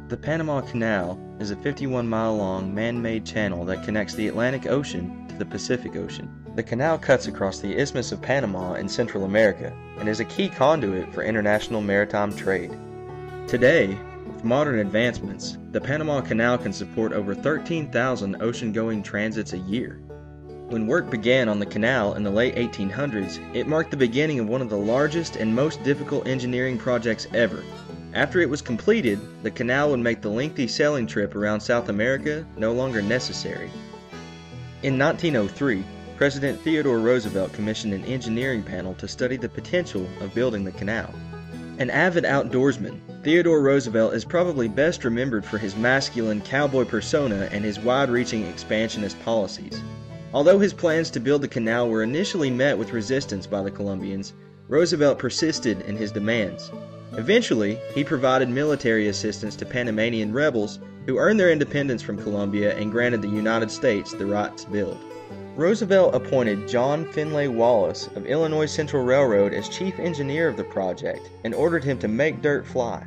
The Panama Canal is a 51-mile-long man-made channel that connects the Atlantic Ocean to the Pacific Ocean. The canal cuts across the Isthmus of Panama in Central America and is a key conduit for international maritime trade. Today, with modern advancements, the Panama Canal can support over 13,000 ocean-going transits a year. When work began on the canal in the late 1800s, it marked the beginning of one of the largest and most difficult engineering projects ever. After it was completed, the canal would make the lengthy sailing trip around South America no longer necessary. In 1903, President Theodore Roosevelt commissioned an engineering panel to study the potential of building the canal. An avid outdoorsman, Theodore Roosevelt is probably best remembered for his masculine cowboy persona and his wide-reaching expansionist policies. Although his plans to build the canal were initially met with resistance by the Colombians, Roosevelt persisted in his demands. Eventually, he provided military assistance to Panamanian rebels who earned their independence from Colombia and granted the United States the right to build. Roosevelt appointed John Finlay Wallace of Illinois Central Railroad as chief engineer of the project and ordered him to make dirt fly.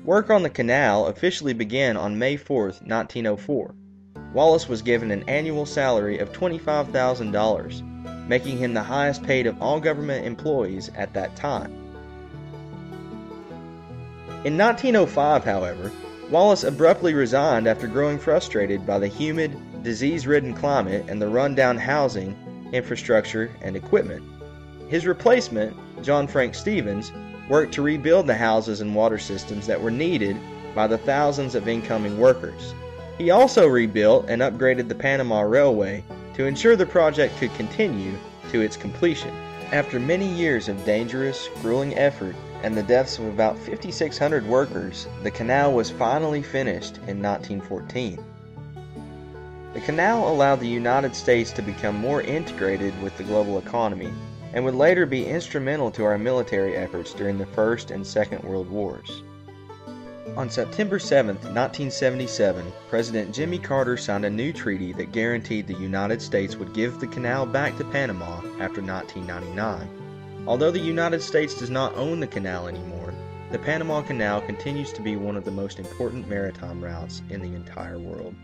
Work on the canal officially began on May 4, 1904. Wallace was given an annual salary of $25,000, making him the highest paid of all government employees at that time. In 1905, however, Wallace abruptly resigned after growing frustrated by the humid, disease-ridden climate and the run-down housing, infrastructure, and equipment. His replacement, John Frank Stevens, worked to rebuild the houses and water systems that were needed by the thousands of incoming workers. He also rebuilt and upgraded the Panama Railway to ensure the project could continue to its completion. After many years of dangerous, grueling effort and the deaths of about 5,600 workers, the canal was finally finished in 1914. The canal allowed the United States to become more integrated with the global economy and would later be instrumental to our military efforts during the First and Second World Wars. On September 7, 1977, President Jimmy Carter signed a new treaty that guaranteed the United States would give the canal back to Panama after 1999. Although the United States does not own the canal anymore, the Panama Canal continues to be one of the most important maritime routes in the entire world.